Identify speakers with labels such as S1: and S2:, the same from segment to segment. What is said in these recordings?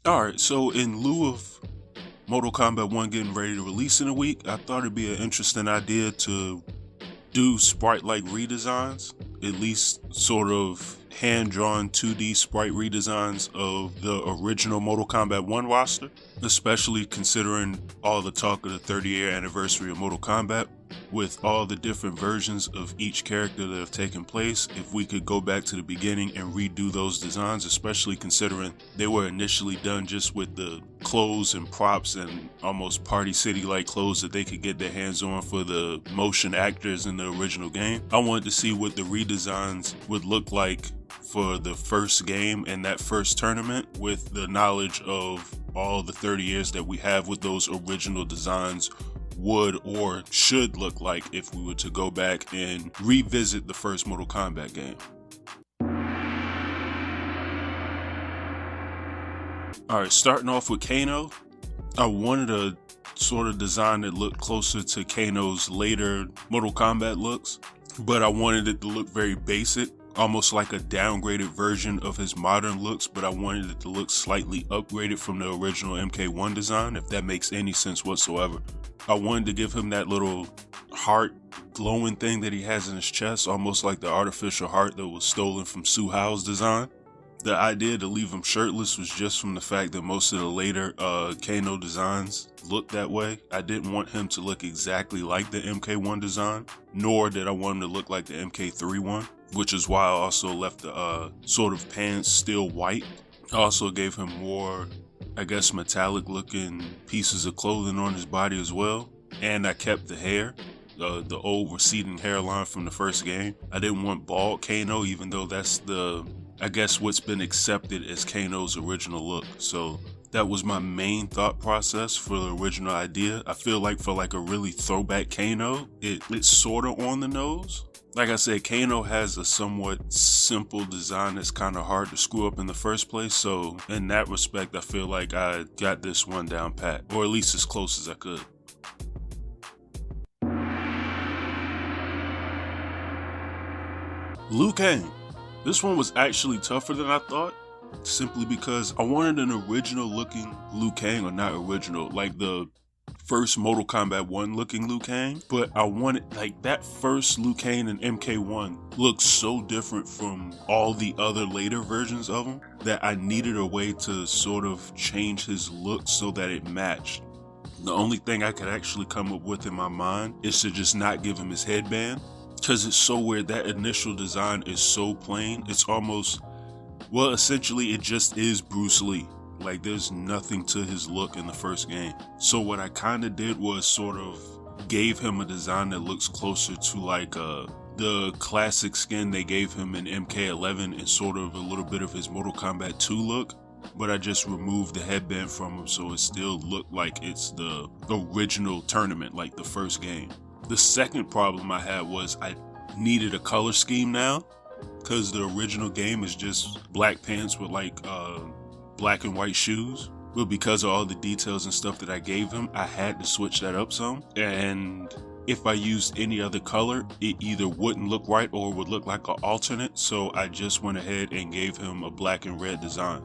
S1: Alright, so in lieu of Mortal Kombat 1 getting ready to release in a week, I thought it'd be an interesting idea to do sprite-like redesigns, at least sort of hand-drawn 2D sprite redesigns of the original Mortal Kombat 1 roster, especially considering all the talk of the 30-year anniversary of Mortal Kombat. With all the different versions of each character that have taken place, if we could go back to the beginning and redo those designs, especially considering they were initially done just with the clothes and props and almost Party City-like clothes that they could get their hands on for the motion actors in the original game. I wanted to see what the redesigns would look like for the first game and that first tournament, with the knowledge of all the 30 years that we have with those original designs would or should look like if we were to go back and revisit the first Mortal Kombat game. Alright, starting off with Kano, I wanted a sort of design that looked closer to Kano's later Mortal Kombat looks, but I wanted it to look very basic, almost like a downgraded version of his modern looks, but I wanted it to look slightly upgraded from the original MK1 design, if that makes any sense whatsoever. I wanted to give him that little heart glowing thing that he has in his chest, almost like the artificial heart that was stolen from Su Hao's design. The idea to leave him shirtless was just from the fact that most of the later Kano designs looked that way. I didn't want him to look exactly like the MK1 design, nor did I want him to look like the MK3 one, which is why I also left the sort of pants still white. I also gave him more, I guess, metallic looking pieces of clothing on his body as well. And I kept the hair, the old receding hairline from the first game. I didn't want bald Kano, even though that's I guess what's been accepted as Kano's original look. So that was my main thought process for the original idea. I feel like for like a really throwback Kano, it's sort of on the nose. Like I said, Kano has a somewhat simple design that's kind of hard to screw up in the first place, so in that respect, I feel like I got this one down pat, or at least as close as I could. Liu Kang. This one was actually tougher than I thought, simply because I wanted an original looking Liu Kang, or not original, like the first Mortal Kombat 1 looking Liu Kang, but I wanted, like, that first Liu Kang in MK1 looks so different from all the other later versions of him that I needed a way to sort of change his look so that it matched. The only thing I could actually come up with in my mind is to just not give him his headband, because it's so weird. That initial design is so plain, it's almost, well, essentially it just is Bruce Lee. Like, there's nothing to his look in the first game. So what I kind of did was sort of gave him a design that looks closer to like the classic skin they gave him in MK11 and sort of a little bit of his Mortal Kombat 2 look. But I just removed the headband from him so it still looked like it's the original tournament, like the first game. The second problem I had was I needed a color scheme now, because the original game is just black pants with like black and white shoes, but because of all the details and stuff that I gave him, I had to switch that up some. And if I used any other color, it either wouldn't look right or would look like an alternate, so I just went ahead and gave him a black and red design.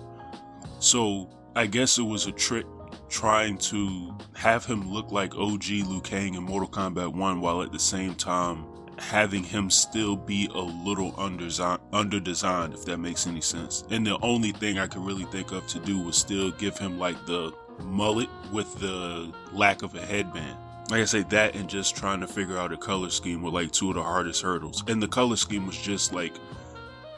S1: So I guess it was a trick trying to have him look like OG Liu Kang in Mortal Kombat 1 while at the same time having him still be a little under-designed, if that makes any sense. And the only thing I could really think of to do was still give him like the mullet with the lack of a headband. Like I say, that and just trying to figure out a color scheme were like two of the hardest hurdles. And the color scheme was just like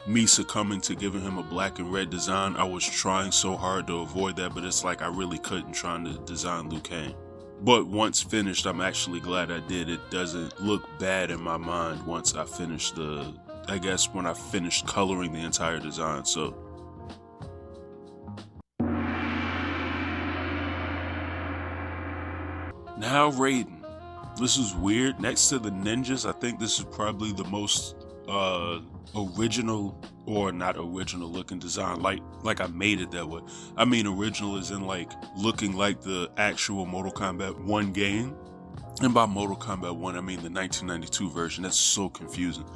S1: me succumbing to giving him a black and red design. I was trying so hard to avoid that, but it's like I really couldn't, trying to design Liu Kang. But once finished, I'm actually glad I did. It doesn't look bad in my mind once I finished I guess when I finished coloring the entire design, so. Now Raiden. This is weird. Next to the ninjas, I think this is probably the most original, or not original looking design, like I made it that way. I mean original is in like looking like the actual Mortal Kombat 1 game, and by Mortal Kombat 1 I mean the 1992 version. That's so confusing.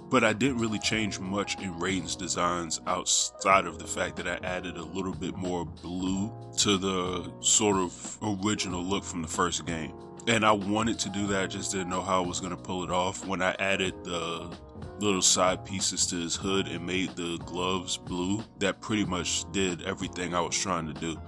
S1: But I didn't really change much in Raiden's designs outside of the fact that I added a little bit more blue to the sort of original look from the first game. And I wanted to do that, I just didn't know how I was going to pull it off. When I added the little side pieces to his hood and made the gloves blue, that pretty much did everything I was trying to do.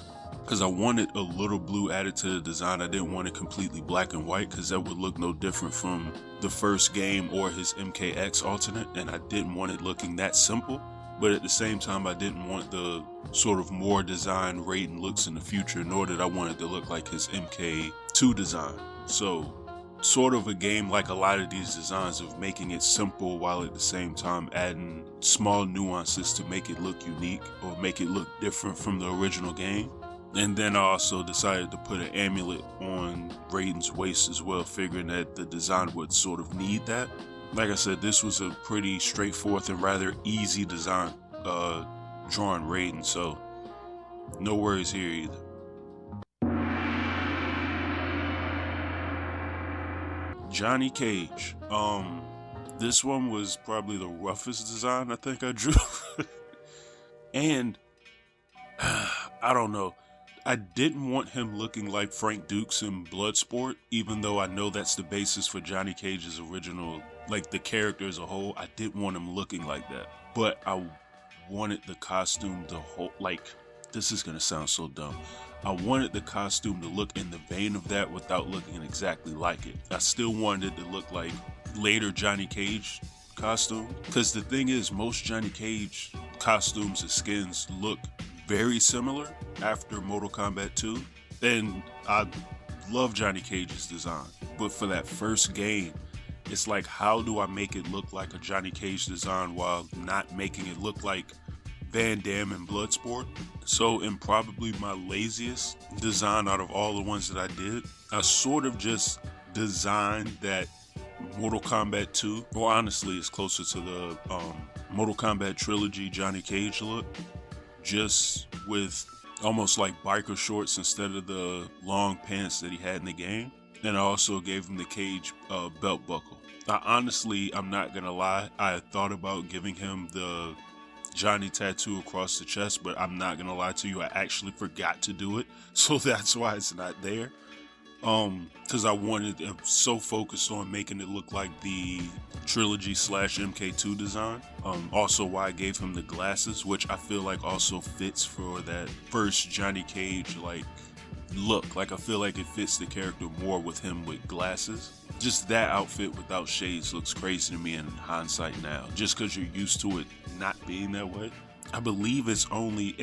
S1: Because I wanted a little blue added to the design. I didn't want it completely black and white because that would look no different from the first game or his MKX alternate, and I didn't want it looking that simple. But at the same time, I didn't want the sort of more designed Raiden looks in the future, nor did I want it to look like his MK2 design. So sort of a game like a lot of these designs of making it simple while at the same time adding small nuances to make it look unique or make it look different from the original game. And then I also decided to put an amulet on Raiden's waist as well, figuring that the design would sort of need that. Like I said, this was a pretty straightforward and rather easy design drawing Raiden, so no worries here either. Johnny Cage. This one was probably the roughest design I think I drew. And I don't know. I didn't want him looking like Frank Dukes in Bloodsport, even though I know that's the basis for Johnny Cage's original, like the character as a whole. I didn't want him looking like that. But I wanted the costume to hold, like, this is gonna sound so dumb. I wanted the costume to look in the vein of that without looking exactly like it. I still wanted it to look like later Johnny Cage costume. Because the thing is, most Johnny Cage costumes and skins look very similar after Mortal Kombat 2, and I love Johnny Cage's design, but for that first game, it's like, how do I make it look like a Johnny Cage design while not making it look like Van Damme in Bloodsport? So in probably my laziest design out of all the ones that I did, I sort of just designed that Mortal Kombat 2, or honestly it's closer to the Mortal Kombat trilogy Johnny Cage look, just with almost like biker shorts instead of the long pants that he had in the game. And I also gave him the Cage belt buckle. I'm not gonna lie, I had thought about giving him the Johnny tattoo across the chest, but I'm not gonna lie to you, I actually forgot to do it, so that's why it's not there. Because I'm so focused on making it look like the trilogy / MK2 design. Also why I gave him the glasses, which I feel like also fits for that first Johnny Cage like look. Like I feel like it fits the character more with him with glasses. Just that outfit without shades looks crazy to me in hindsight now, just because you're used to it not being that way. I believe it's only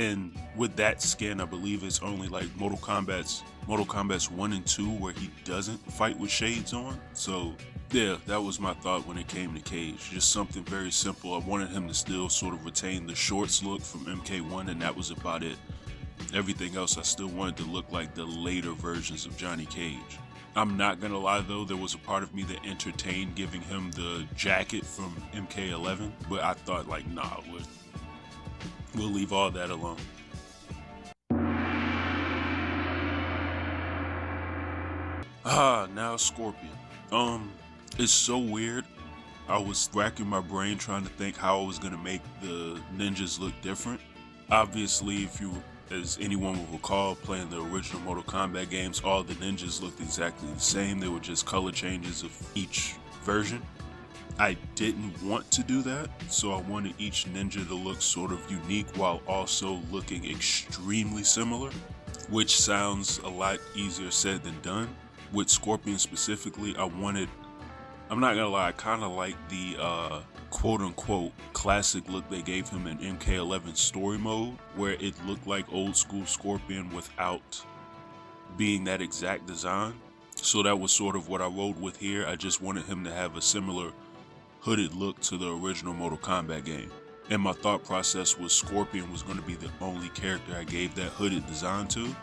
S1: with that skin, I believe it's only like Mortal Kombat's 1 and 2 where he doesn't fight with shades on. So yeah, that was my thought when it came to Cage. Just something very simple. I wanted him to still sort of retain the shorts look from MK1, and that was about it. Everything else I still wanted to look like the later versions of Johnny Cage. I'm not gonna lie though, there was a part of me that entertained giving him the jacket from MK11, but I thought like, nah, we'll leave all that alone. Now Scorpion. It's so weird. I was racking my brain trying to think how I was gonna make the ninjas look different. Obviously, if you, as anyone will recall, playing the original Mortal Kombat games, all the ninjas looked exactly the same. They were just color changes of each version. I didn't want to do that, so I wanted each ninja to look sort of unique while also looking extremely similar, which sounds a lot easier said than done. With Scorpion specifically, I'm not gonna lie, I kind of like the quote-unquote classic look they gave him in MK11 story mode, where it looked like old school Scorpion without being that exact design. So that was sort of what I rode with here. I just wanted him to have a similar hooded look to the original Mortal Kombat game. And my thought process was Scorpion was going to be the only character I gave that hooded design to.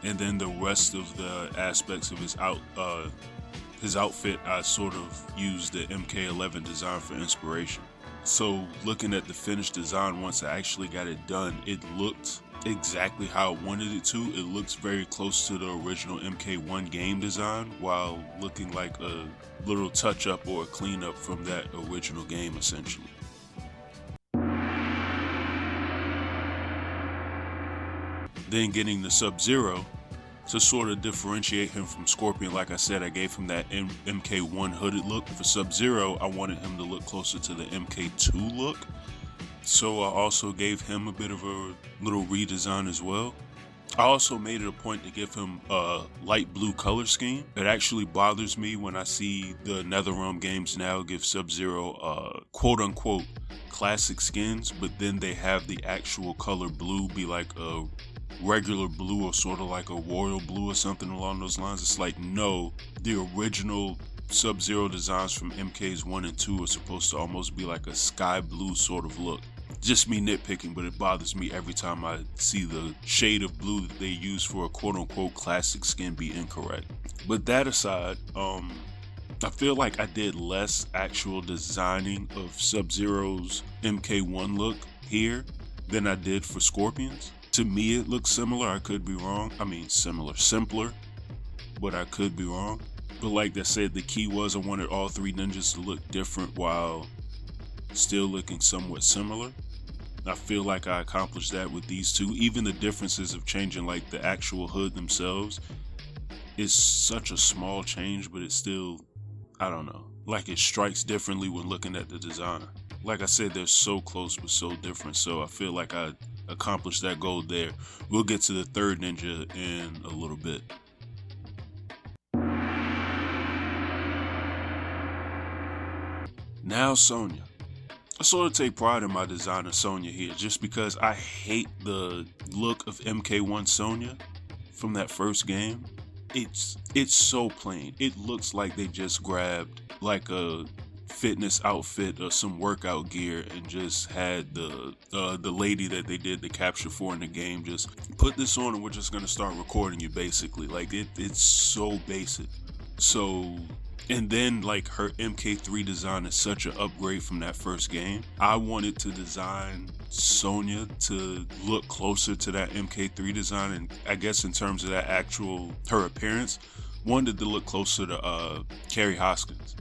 S1: And then the rest of the aspects of his outfit, I sort of used the MK11 design for inspiration. So looking at the finished design, once I actually got it done, it looked exactly how I wanted it to. It looks very close to the original MK1 game design while looking like a little touch up or a cleanup from that original game essentially. Then getting the Sub-Zero to sort of differentiate him from Scorpion. Like I said, I gave him that MK1 hooded look. For Sub-Zero, I wanted him to look closer to the MK2 look. So I also gave him a bit of a little redesign as well. I also made it a point to give him a light blue color scheme. It actually bothers me when I see the NetherRealm games now give Sub-Zero quote unquote classic skins, but then they have the actual color blue be like a regular blue or sort of like a royal blue or something along those lines. It's like, no, the original Sub-Zero designs from MKs 1 and 2 are supposed to almost be like a sky blue sort of look. Just me nitpicking, but it bothers me every time I see the shade of blue that they use for a quote-unquote classic skin be incorrect. But that aside, I feel like I did less actual designing of Sub-Zero's MK1 look here than I did for Scorpion's. To me, it looks similar. I could be wrong. I mean, simpler, but I could be wrong. But like I said, the key was I wanted all three ninjas to look different while still looking somewhat similar. I feel like I accomplished that with these two. Even the differences of changing like the actual hood themselves is such a small change, but it's still, I don't know, like it strikes differently when looking at the design. Like I said, they're so close but so different, so I feel like I accomplished that goal there. We'll get to the third ninja in a little bit. Now Sonya. I sort of take pride in my design of Sonya here just because I hate the look of MK1 Sonya from that first game. It's so plain. It looks like they just grabbed like a fitness outfit or some workout gear and just had the lady that they did the capture for in the game just put this on and we're just gonna start recording you basically. Like it's so basic. So, and then like her MK3 design is such an upgrade from that first game. I wanted to design Sonya to look closer to that MK3 design, and I guess in terms of that actual her appearance, wanted to look closer to Carrie Hoskins.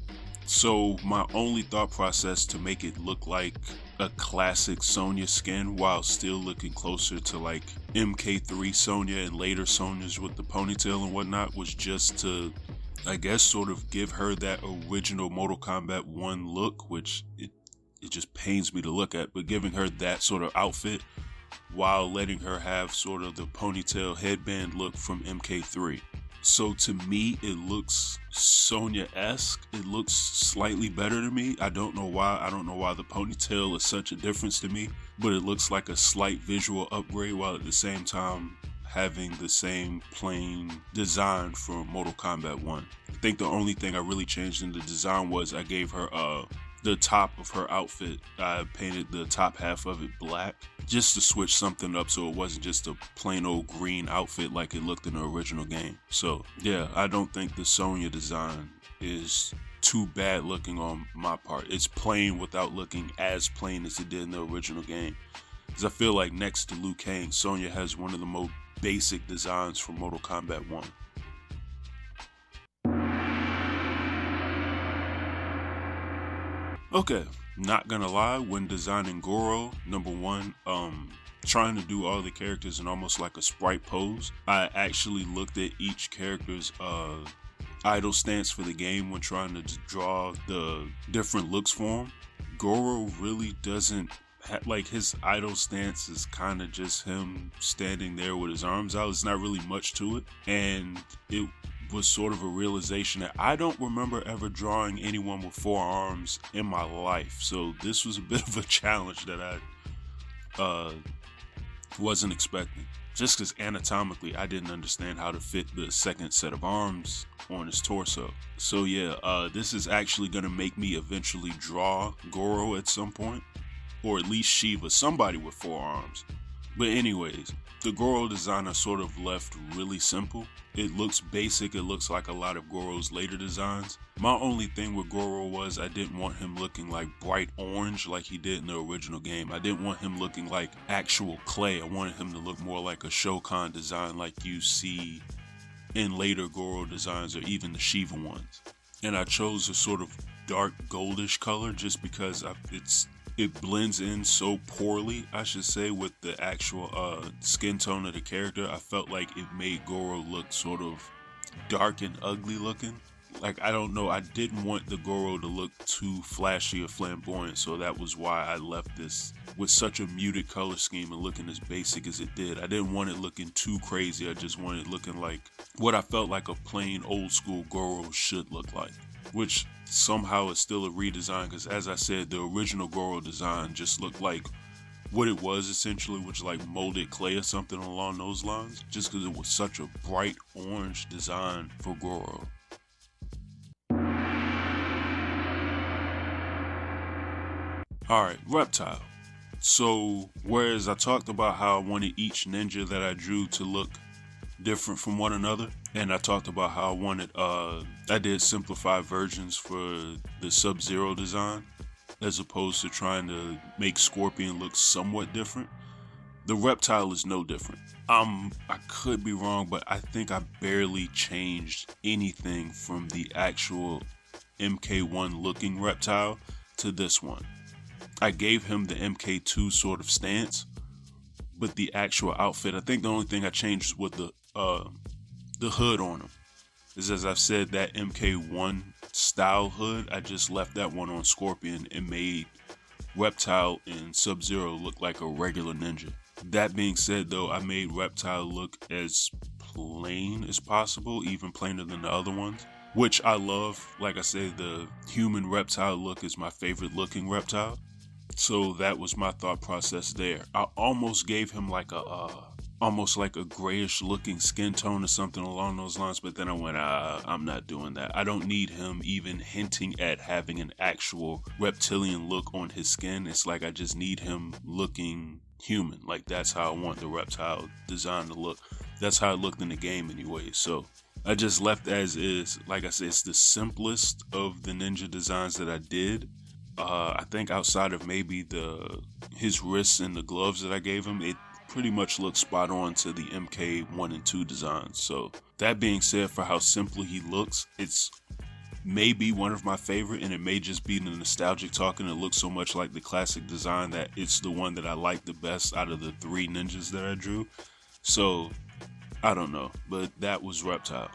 S1: So my only thought process to make it look like a classic Sonya skin while still looking closer to like MK3 Sonya and later Sonyas with the ponytail and whatnot was just to, I guess, sort of give her that original Mortal Kombat 1 look, which it just pains me to look at, but giving her that sort of outfit while letting her have sort of the ponytail headband look from MK3. So to me, it looks Sonya-esque. It looks slightly better to me. I don't know why. I don't know why the ponytail is such a difference to me, but it looks like a slight visual upgrade while at the same time having the same plain design from Mortal Kombat 1. I think the only thing I really changed in the design was I gave her the top of her outfit. I painted the top half of it black just to switch something up so it wasn't just a plain old green outfit like it looked in the original game. So yeah, I don't think the Sonya design is too bad looking on my part. It's plain without looking as plain as it did in the original game. Because I feel like next to Liu Kang, Sonya has one of the most basic designs from Mortal Kombat 1. Okay, not gonna lie, when designing Goro, number one, trying to do all the characters in almost like a sprite pose, I actually looked at each character's idle stance for the game when trying to draw the different looks for him. Goro really doesn't like his idle stance is kind of just him standing there with his arms out. It's not really much to it, and it was sort of a realization that I don't remember ever drawing anyone with 4 arms in my life. So this was a bit of a challenge that I wasn't expecting. Just because anatomically I didn't understand how to fit the second set of arms on his torso. So yeah, this is actually going to make me eventually draw Goro at some point. Or at least Shiva, somebody with 4 arms. But anyways, The Goro design I sort of left really simple. It looks basic, it looks like a lot of Goro's later designs. My only thing with Goro was I didn't want him looking like bright orange like he did in the original game. I didn't want him looking like actual clay. I wanted him to look more like a Shokan design like you see in later Goro designs or even the Shiva ones. And I chose a sort of dark goldish color just because it blends in so poorly, I should say, with the actual skin tone of the character. I felt like it made Goro look sort of dark and ugly looking. Like, I don't know, I didn't want the Goro to look too flashy or flamboyant, so that was why I left this with such a muted color scheme and looking as basic as it did. I didn't want it looking too crazy, I just wanted it looking like what I felt like a plain old school Goro should look like. Which somehow is still a redesign, because as I said, the original Goro design just looked like what it was essentially, which like molded clay or something along those lines, just because it was such a bright orange design for Goro. Alright, Reptile. So, whereas I talked about how I wanted each ninja that I drew to look different from one another, and I talked about how I wanted, I did simplified versions for the Sub-Zero design, as opposed to trying to make Scorpion look somewhat different. The Reptile is no different. I could be wrong, but I think I barely changed anything from the actual MK1 looking Reptile to this one. I gave him the MK2 sort of stance, but the actual outfit, I think the only thing I changed was the hood on him. Is, as I've said, that MK1 style hood, I just left that one on Scorpion and made Reptile and Sub-Zero look like a regular ninja. That being said though, I made Reptile look as plain as possible, even plainer than the other ones, which I love. Like I said, the human Reptile look is my favorite looking Reptile. So that was my thought process there. I almost gave him like almost like a grayish looking skin tone or something along those lines, but then I went, I'm not doing that. I don't need him even hinting at having an actual reptilian look on his skin. It's like I just need him looking human. Like, that's how I want the Reptile design to look. That's how it looked in the game anyway. So I just left as is. Like I said, it's the simplest of the ninja designs that I did. I think outside of maybe his wrists and the gloves that I gave him, it pretty much looks spot on to the MK1 and 2 designs. So that being said, for how simple he looks, it's maybe one of my favorite, and it may just be the nostalgic talking. It looks so much like the classic design that it's the one that I like the best out of the 3 ninjas that I drew. So I don't know, but that was Reptile.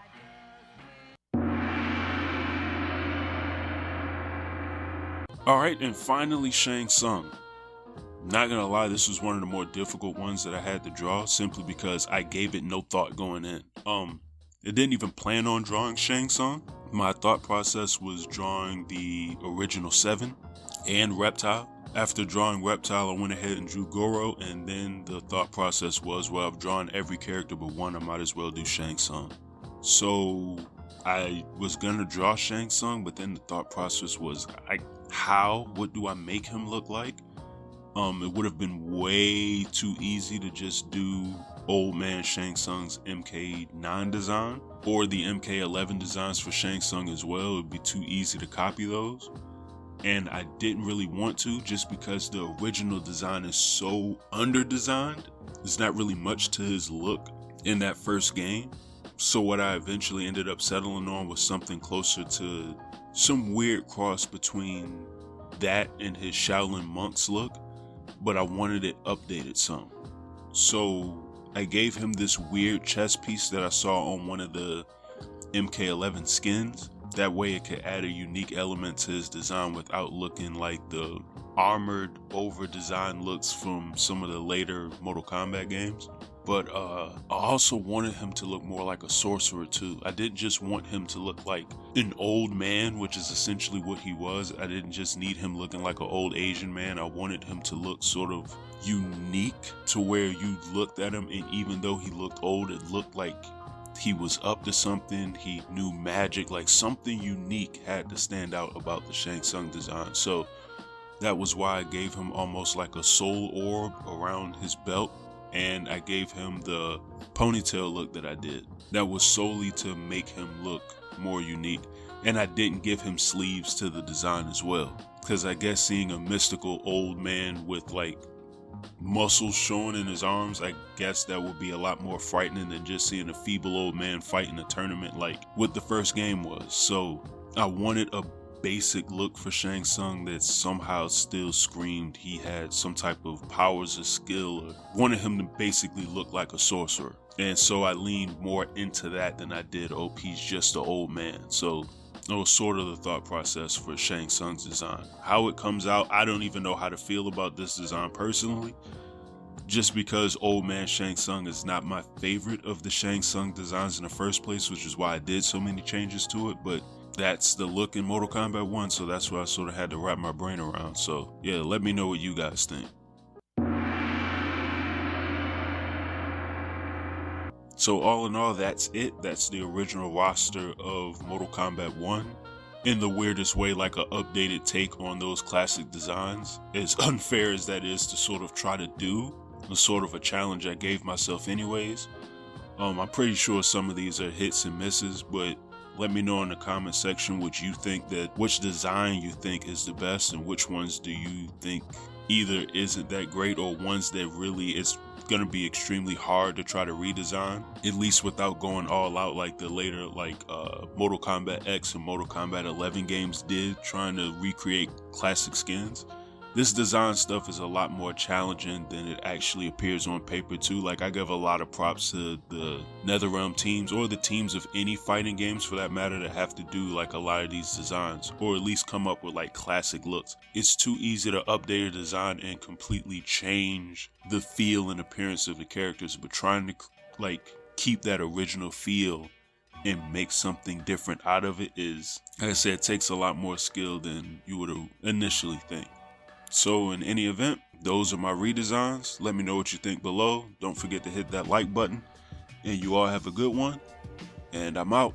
S1: Alright, and finally Shang Tsung. Not gonna lie, this was one of the more difficult ones that I had to draw, simply because I gave it no thought going in. I didn't even plan on drawing Shang Tsung. My thought process was drawing the original 7 and Reptile. After drawing Reptile, I went ahead and drew Goro, and then the thought process was, well, I've drawn every character but one, I might as well do Shang Tsung. So I was gonna draw Shang Tsung, but then the thought process was, what do I make him look like? It would have been way too easy to just do old man Shang Tsung's MK9 design, or the MK11 designs for Shang Tsung as well. It would be too easy to copy those. And I didn't really want to, just because the original design is so under-designed. There's not really much to his look in that first game. So what I eventually ended up settling on was something closer to some weird cross between that and his Shaolin Monk's look, but I wanted it updated some. So I gave him this weird chest piece that I saw on one of the MK11 skins. That way it could add a unique element to his design without looking like the armored over design looks from some of the later Mortal Kombat games. But I also wanted him to look more like a sorcerer too. I didn't just want him to look like an old man, which is essentially what he was. I didn't just need him looking like an old Asian man. I wanted him to look sort of unique, to where you looked at him and even though he looked old, it looked like he was up to something. He knew magic, like something unique had to stand out about the Shang Tsung design. So that was why I gave him almost like a soul orb around his belt. and I gave him the ponytail look that I did. That was solely to make him look more unique. And I didn't give him sleeves to the design as well, because I guess seeing a mystical old man with like muscles showing in his arms, I guess that would be a lot more frightening than just seeing a feeble old man fight in a tournament like what the first game was. So I wanted a basic look for Shang Tsung that somehow still screamed he had some type of powers or skill, or wanted him to basically look like a sorcerer. And so I leaned more into that than I did, he's just an old man. So that was sort of the thought process for Shang Tsung's design. How it comes out, I don't even know how to feel about this design personally, just because old man Shang Tsung is not my favorite of the Shang Tsung designs in the first place, which is why I did so many changes to it. But that's the look in Mortal Kombat 1, so that's what I sort of had to wrap my brain around. So yeah, let me know what you guys think. So all in all, that's it. That's the original roster of Mortal Kombat 1. In the weirdest way, like an updated take on those classic designs. As unfair as that is to sort of try to do, it's sort of a challenge I gave myself anyways. I'm pretty sure some of these are hits and misses, but let me know in the comment section which design you think is the best, and which ones do you think either isn't that great, or ones that really it's gonna be extremely hard to try to redesign, at least without going all out like the later Mortal Kombat X and Mortal Kombat 11 games did, trying to recreate classic skins. This design stuff is a lot more challenging than it actually appears on paper too. Like, I give a lot of props to the NetherRealm teams, or the teams of any fighting games for that matter, that have to do like a lot of these designs, or at least come up with like classic looks. It's too easy to update a design and completely change the feel and appearance of the characters, but trying to like keep that original feel and make something different out of it is, like I said, it takes a lot more skill than you would initially think. So in any event, those are my redesigns. Let me know what you think below. Don't forget to hit that like button, and you all have a good one, and I'm out.